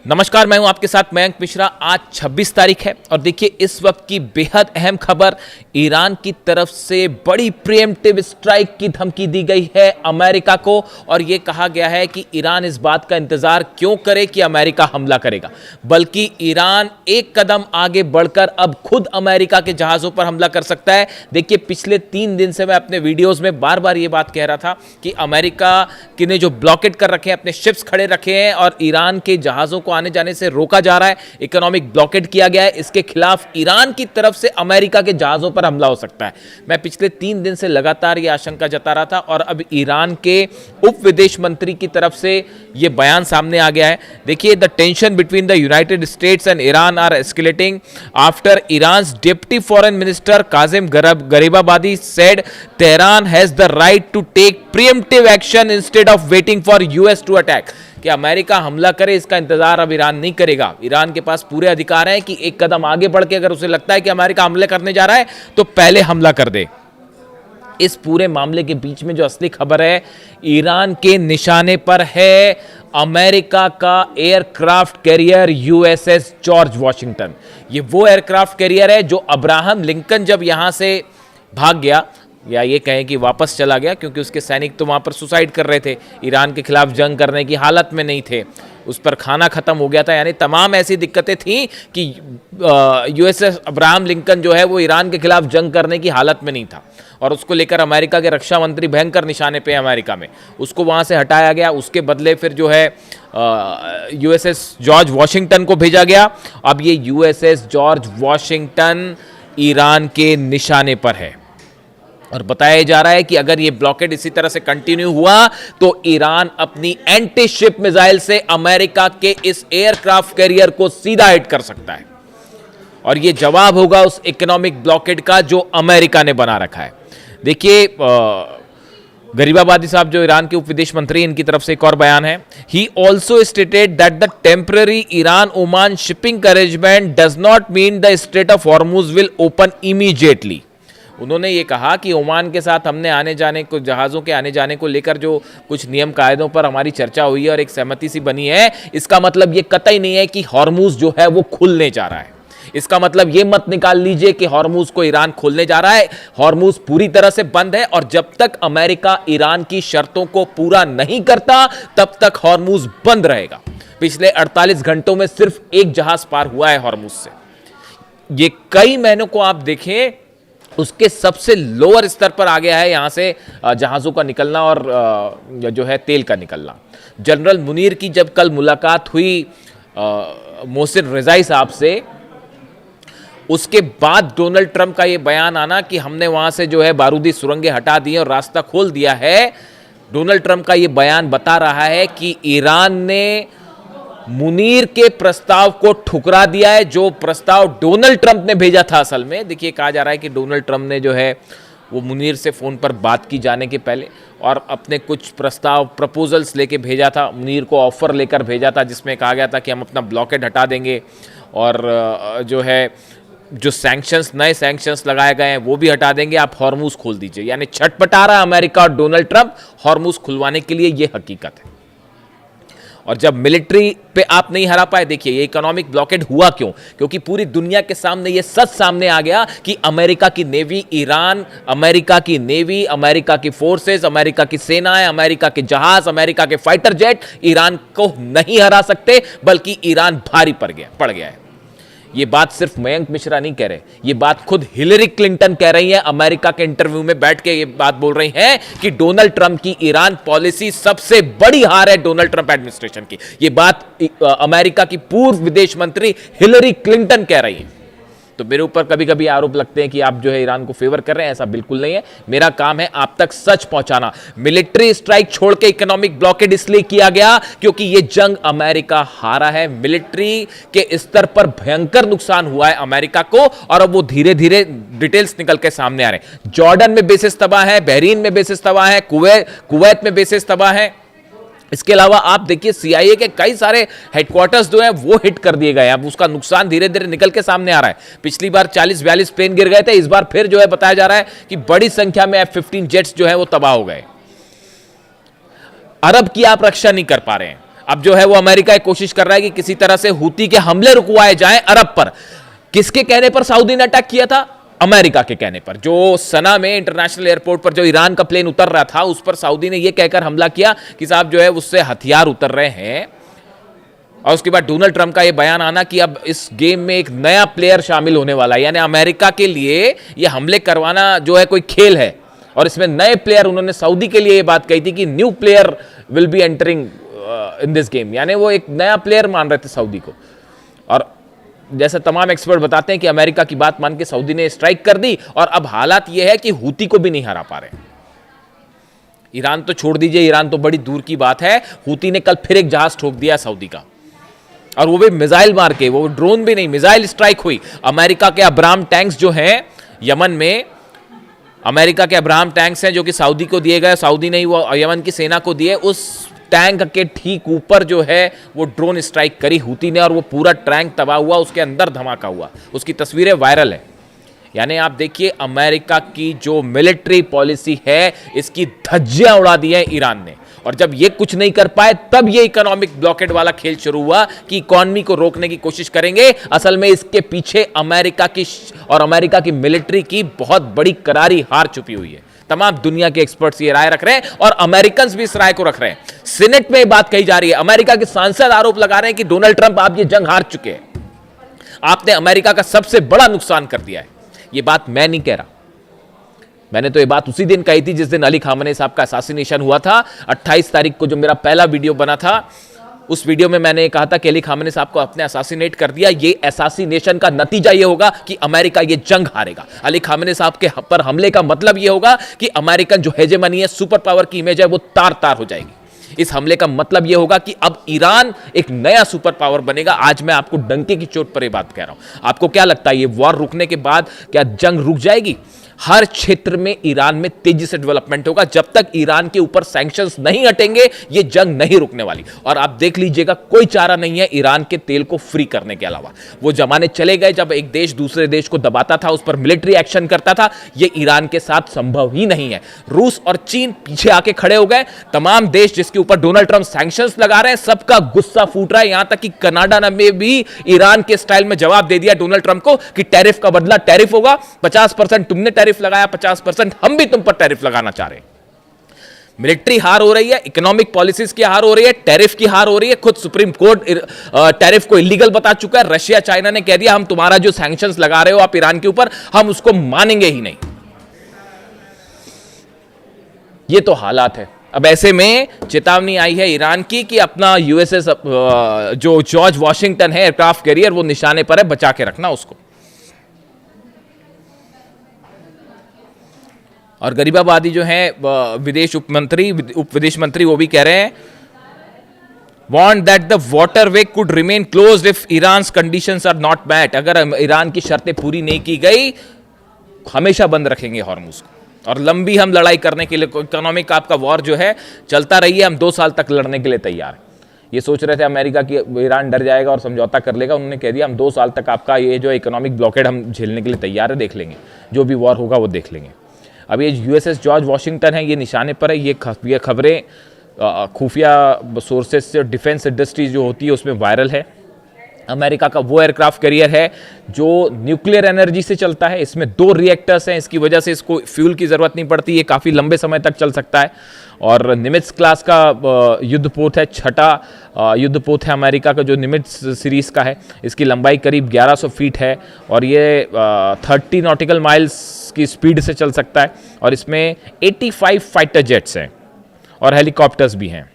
नमस्कार, मैं हूं आपके साथ मयंक मिश्रा। आज 26 तारीख है और देखिए इस वक्त की बेहद अहम खबर। ईरान की तरफ से बड़ी प्रीएम्प्टिव स्ट्राइक की धमकी दी गई है अमेरिका को और यह कहा गया है कि ईरान इस बात का इंतजार क्यों करे कि अमेरिका हमला करेगा, बल्कि ईरान एक कदम आगे बढ़कर अब खुद अमेरिका के जहाजों पर हमला कर सकता है। देखिए पिछले 3 दिन से मैं अपने वीडियोज में बार बार यह बात कह रहा था कि अमेरिका ने जो ब्लॉकेट कर रखे हैं, अपने शिप्स खड़े रखे हैं और ईरान के जहाजों को आने जाने से रोका जा रहा है, इकोनॉमिक ब्लॉकेट किया गया है। इसके खिलाफ ईरान की तरफ से अमेरिका के जहाजों पर हमला हो सकता है। मैं पिछले 3 दिन से लगातार यह आशंका जता रहा था और अब ईरान के उप विदेश मंत्री की तरफ से यह बयान सामने आ गया है। देखिए, the tension between the United States and Iran are escalating after Iran's deputy foreign minister Kazem Gharibabadi said Tehran has the right to take preemptive action instead of waiting for US to attack. कि America हमला करे इसका इंतजार अब Iran नहीं करेगा। Iran के पास पूरे अधिकार हैं कि एक कदम आगे बढ़ के अगर उसे लगता है कि अमेरिका हमले करने जा रहा है तो पहले हमला कर दे। इस पूरे मामले के बीच में जो असली खबर है, ईरान के निशाने पर है अमेरिका का aircraft carrier USS George Washington. ये वो एयरक्राफ्ट कैरियर है जो अब्राहम लिंकन जब यहां से भाग गया, या ये कहें कि वापस चला गया, क्योंकि उसके सैनिक तो वहाँ पर सुसाइड कर रहे थे, ईरान के खिलाफ जंग करने की हालत में नहीं थे, उस पर खाना ख़त्म हो गया था, यानी तमाम ऐसी दिक्कतें थीं कि यूएसएस अब्राहम लिंकन जो है वो ईरान के खिलाफ जंग करने की हालत में नहीं था और उसको लेकर अमेरिका के रक्षा मंत्री भयंकर निशाने पे अमेरिका में, उसको वहाँ से हटाया गया। उसके बदले फिर जो है यूएसएस जॉर्ज वॉशिंगटन को भेजा गया। अब ये यूएसएस जॉर्ज वॉशिंगटन ईरान के निशाने पर है और बताया जा रहा है कि अगर ये ब्लॉकेड इसी तरह से कंटिन्यू हुआ तो ईरान अपनी एंटी शिप मिसाइल से अमेरिका के इस एयरक्राफ्ट कैरियर को सीधा हिट कर सकता है और ये जवाब होगा उस इकोनॉमिक ब्लॉकेड का जो अमेरिका ने बना रखा है। देखिए, गरीबाबादी साहब जो ईरान के उप विदेश मंत्री, इनकी तरफ से एक और बयान है। He also stated that the temporary Iran Oman shipping arrangement does not mean the straight of Hormuz will open immediately. उन्होंने ये कहा कि ओमान के साथ हमने आने जाने को, जहाज़ों के आने जाने को लेकर जो कुछ नियम कायदों पर हमारी चर्चा हुई है और एक सहमति सी बनी है, इसका मतलब ये कतई नहीं है कि हॉर्मुज जो है वो खुलने जा रहा है। इसका मतलब ये मत निकाल लीजिए कि हॉर्मुज को ईरान खोलने जा रहा है। हॉर्मुज पूरी तरह से बंद है और जब तक अमेरिका ईरान की शर्तों को पूरा नहीं करता तब तक हॉर्मुज बंद रहेगा। पिछले 48 घंटों में सिर्फ एक जहाज पार हुआ है हॉर्मुज से। ये कई महीनों को आप देखें, उसके सबसे लोअर स्तर पर आ गया है यहां से जहाज़ों का निकलना और जो है तेल का निकलना। जनरल मुनीर की जब कल मुलाकात हुई मोहसिन रिजाई साहब से, उसके बाद डोनाल्ड ट्रंप का यह बयान आना कि हमने वहां से जो है बारूदी सुरंगें हटा दी और रास्ता खोल दिया है। डोनाल्ड ट्रंप का यह बयान बता रहा है कि ईरान ने मुनीर के प्रस्ताव को ठुकरा दिया है, जो प्रस्ताव डोनाल्ड ट्रंप ने भेजा था। असल में देखिए, कहा जा रहा है कि डोनाल्ड ट्रंप ने जो है वो मुनीर से फ़ोन पर बात की जाने के पहले और अपने कुछ प्रपोजल्स लेके भेजा था, मुनीर को ऑफर लेकर भेजा था, जिसमें कहा गया था कि हम अपना ब्लॉकेड हटा देंगे और जो है जो सैंक्शंस, नए सैंक्शंस लगाए गए हैं वो भी हटा देंगे, आप हॉर्मुज खोल दीजिए। यानी छटपटा रहा है अमेरिका और डोनाल्ड ट्रंप हॉर्मुज खुलवाने के लिए। ये हकीकत है। और जब मिलिट्री पे आप नहीं हरा पाए, देखिए ये इकोनॉमिक ब्लॉकेड हुआ क्यों? क्योंकि पूरी दुनिया के सामने ये सच सामने आ गया कि अमेरिका की नेवी, ईरान, अमेरिका की नेवी, अमेरिका की फोर्सेस, अमेरिका की सेनाएं, अमेरिका के जहाज, अमेरिका के फाइटर जेट ईरान को नहीं हरा सकते, बल्कि ईरान भारी पड़ गया है। ये बात सिर्फ मयंक मिश्रा नहीं कह रहे, ये बात खुद हिलरी क्लिंटन कह रही है। अमेरिका के इंटरव्यू में बैठ के ये बात बोल रही हैं कि डोनाल्ड ट्रंप की ईरान पॉलिसी सबसे बड़ी हार है डोनाल्ड ट्रंप एडमिनिस्ट्रेशन की। ये बात अमेरिका की पूर्व विदेश मंत्री हिलरी क्लिंटन कह रही है। तो मेरे ऊपर कभी कभी आरोप लगते हैं कि आप जो है ईरान को फेवर कर रहे हैं, ऐसा बिल्कुल नहीं है। मेरा काम है आप तक सच पहुंचाना। मिलिट्री स्ट्राइक छोड़ के इकोनॉमिक ब्लॉकेड इसलिए किया गया क्योंकि यह जंग अमेरिका हारा है। मिलिट्री के स्तर पर भयंकर नुकसान हुआ है अमेरिका को और अब वो धीरे धीरे डिटेल्स निकल के सामने आ रहे हैं। जॉर्डन में बेसिस तबाह है, बहरीन में बेसिस तबाह है, कुवैत में बेसिस तबाह है। इसके अलावा आप देखिए सीआईए के कई सारे हेडक्वार्टर्स जो है वो हिट कर दिए गए। अब उसका नुकसान धीरे धीरे निकल के सामने आ रहा है। पिछली बार 40-42 प्लेन गिर गए थे, इस बार फिर जो है बताया जा रहा है कि बड़ी संख्या में F-15 जेट्स जो है वो तबाह हो गए। अरब की आप रक्षा नहीं कर पा रहे हैं। अब जो है वो अमेरिका एक कोशिश कर रहा है कि किसी तरह से हूती के हमले रुकवाए जाएं अरब पर। किसके कहने पर सऊदी ने अटैक किया था? अमेरिका के कहने पर। जो सना में इंटरनेशनल एयरपोर्ट पर जो ईरान का प्लेन उतर रहा था उस पर सऊदी ने यह कहकर हमला किया कि साहब जो है उससे हथियार उतर रहे हैं। और उसके बाद डोनाल्ड ट्रंप का यह बयान आना कि अब इस गेम में एक नया प्लेयर शामिल होने वाला है, यानी अमेरिका के लिए यह हमले करवाना जो है कोई खेल है और इसमें नए प्लेयर, उन्होंने सऊदी के लिए यह बात कही थी कि new player will be entering in this game, यानी वो एक नया प्लेयर मान रहे थे सऊदी को। और जैसे तमाम एक्सपर्ट बताते हैं कि अमेरिका की बात मान के सऊदी ने स्ट्राइक कर दी और अब हालात यह है कि हूती को भी नहीं हरा पा रहे। ईरान तो छोड़ दीजिए, ईरान तो बड़ी दूर की बात है, हूती ने कल फिर एक जहाज ठोक दिया सऊदी का, और वो भी मिसाइल मार के, वो ड्रोन भी नहीं, मिसाइल स्ट्राइक हुई। अमेरिका के अब्राहम टैंक्स जो हैं यमन में, अमेरिका के अब्राहम टैंक्स हैं जो कि सऊदी को दिए गए, सऊदी ने ही वो यमन की सेना को दिए, उस टैंक के ठीक ऊपर जो है वो ड्रोन स्ट्राइक करी हूती ने और वो पूरा टैंक तबाह हुआ, उसके अंदर धमाका हुआ, उसकी तस्वीरें वायरल है। यानी आप देखिए अमेरिका की जो मिलिट्री पॉलिसी है इसकी धज्जियां उड़ा दी है ईरान ने। और जब ये कुछ नहीं कर पाए तब ये इकोनॉमिक ब्लॉकेड वाला खेल शुरू हुआ कि इकोनॉमी को रोकने की कोशिश करेंगे। असल में इसके पीछे अमेरिका की और अमेरिका की मिलिट्री की बहुत बड़ी करारी हार छुपी हुई है। तमाम दुनिया के एक्सपर्ट्स ये राय रख रहे हैं और अमेरिकन्स भी इस राय को रख रहे हैं। सीनेट में बात कही जा रही है, अमेरिका के सांसद आरोप लगा रहे हैं कि डोनाल्ड ट्रंप आप ये जंग हार चुके हैं, आपने अमेरिका का सबसे बड़ा नुकसान कर दिया है। ये बात मैं नहीं कह रहा, मैंने तो ये बात उसी दिन कही थी जिस दिन अली खामनेई साहब का असैसिनेशन हुआ था। 28 तारीख को जो मेरा पहला वीडियो बना था उस वीडियो में मैंने कहा था कि अली खामनेई साहब को अपने असैसिनेट कर दिया। ये असैसिनेशन का नतीजा ये होगा कि अमेरिका ये जंग हारेगा। अली खामनेई साहब के पर हमले का मतलब ये होगा कि अमेरिकन जो हेजेमनी है, सुपर पावर की इमेज है, वो तार तार हो जाएगी। इस हमले का मतलब यह होगा कि अब ईरान एक नया सुपर पावर बनेगा। आज मैं आपको डंके की चोट पर यह बात कह रहा हूं। आपको क्या लगता है ये वॉर रुकने के बाद क्या जंग रुक जाएगी? हर क्षेत्र में ईरान में तेजी से डेवलपमेंट होगा। जब तक ईरान के ऊपर सैंक्शंस नहीं हटेंगे ये जंग नहीं रुकने वाली। और आप देख लीजिएगा कोई चारा नहीं है ईरान के तेल को फ्री करने के अलावा। वो जमाने चले गए जब एक देश दूसरे देश को दबाता था, उस पर मिलिट्री एक्शन करता था। ये ईरान के साथ संभव ही नहीं है। रूस और चीन पीछे आके खड़े हो गए। तमाम देश जिसके ऊपर डोनाल्ड ट्रंप सैंक्शंस लगा रहे हैं सबका गुस्सा फूट रहा है। यहां तक कि कनाडा ने भी ईरान के स्टाइल में जवाब दे दिया डोनाल्ड ट्रंप को कि टैरिफ का बदला टैरिफ होगा। 50% तुमने टैरिफ लगाया, 50% हम भी तुम पर टैरिफ लगाना चाह रहे हैं। मिलिट्री हार हो रही है, इकोनॉमिक पॉलिसीज की हार हो रही है, टैरिफ की हार हो रही है। खुद सुप्रीम कोर्ट टैरिफ को इलीगल बता चुका है। रशिया चाइना ने कह दिया हम तुम्हारा जो सैंक्शंस लगा रहे हो आप ईरान के ऊपर, हम उसको मानेंगे ही नहीं। ये तो हालात है। अब ऐसे में चेतावनी आई है ईरान की कि अपना यूएसएस जो जॉर्ज वॉशिंगटन है एयरक्राफ्ट कैरियर, वो निशाने पर है, बचा के रखना उसको। और गरीबाबादी जो है विदेश उप विदेश मंत्री वो भी कह रहे हैं want that the waterway could remain closed if Iran's conditions are not met. अगर ईरान की शर्तें पूरी नहीं की गई हमेशा बंद रखेंगे हॉर्मुज को। और लंबी हम लड़ाई करने के लिए, इकोनॉमिक आपका वॉर जो है चलता रही है, हम 2 साल तक लड़ने के लिए तैयार हैं। ये सोच रहे थे अमेरिका की ईरान डर जाएगा और समझौता कर लेगा, उन्होंने कह दिया हम 2 साल तक आपका ये जो इकोनॉमिक ब्लॉकेड हम झेलने के लिए तैयार है, देख लेंगे जो भी वॉर होगा वो देख लेंगे। अब ये यूएसएस जॉर्ज वॉशिंगटन है, ये निशाने पर है। ये खबरें खुफिया सोर्सेज से डिफेंस इंडस्ट्रीज जो होती है उसमें वायरल है। अमेरिका का वो एयरक्राफ्ट कैरियर है जो न्यूक्लियर एनर्जी से चलता है। इसमें 2 रिएक्टर्स हैं, इसकी वजह से इसको फ्यूल की ज़रूरत नहीं पड़ती। ये काफ़ी लंबे समय तक चल सकता है। और निमित्ज क्लास का युद्धपोत है, 6ठा युद्धपोत है अमेरिका का जो निमित्ज सीरीज़ का है। इसकी लंबाई करीब 1100 फीट है और ये 30 नॉटिकल माइल्स की स्पीड से चल सकता है। और इसमें 85 फाइटर जेट्स हैं और हेलीकॉप्टर्स भी हैं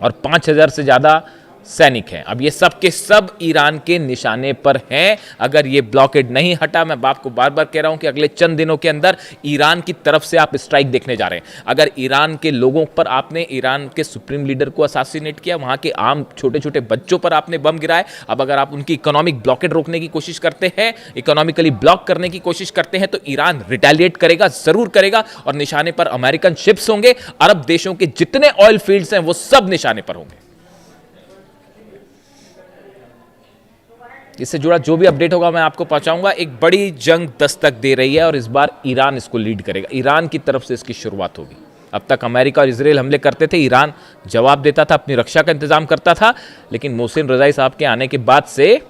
और 5000 से ज़्यादा सैनिक हैं। अब ये सब के सब ईरान के निशाने पर हैं। अगर ये ब्लॉकेड नहीं हटा, मैं आपको बार बार कह रहा हूं कि अगले चंद दिनों के अंदर ईरान की तरफ से आप स्ट्राइक देखने जा रहे हैं। अगर ईरान के लोगों पर आपने, ईरान के सुप्रीम लीडर को असैसिनेट किया, वहां के आम छोटे छोटे बच्चों पर आपने बम गिराए, अब अगर आप उनकी इकोनॉमिक ब्लॉकेड रोकने की कोशिश करते हैं, इकोनॉमिकली ब्लॉक करने की कोशिश करते हैं, तो ईरान रिटेलिएट करेगा, जरूर करेगा। और निशाने पर अमेरिकन शिप्स होंगे, अरब देशों के जितने ऑयल फील्ड्स हैं वो सब निशाने पर होंगे। इससे जुड़ा जो भी अपडेट होगा मैं आपको पहुंचाऊंगा। एक बड़ी जंग दस्तक दे रही है और इस बार ईरान इसको लीड करेगा। ईरान की तरफ से इसकी शुरुआत होगी। अब तक अमेरिका और इजराइल हमले करते थे, ईरान जवाब देता था, अपनी रक्षा का इंतजाम करता था, लेकिन मोहसिन रजाई साहब के आने के बाद से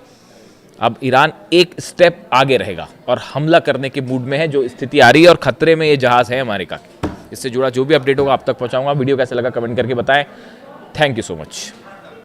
अब ईरान एक स्टेप आगे रहेगा और हमला करने के मूड में है। जो स्थिति आ रही है और खतरे में ये जहाज है अमेरिका की। इससे जुड़ा जो भी अपडेट होगा आप तक पहुंचाऊंगा। वीडियो कैसा लगा कमेंट करके बताएं। Thank you so much.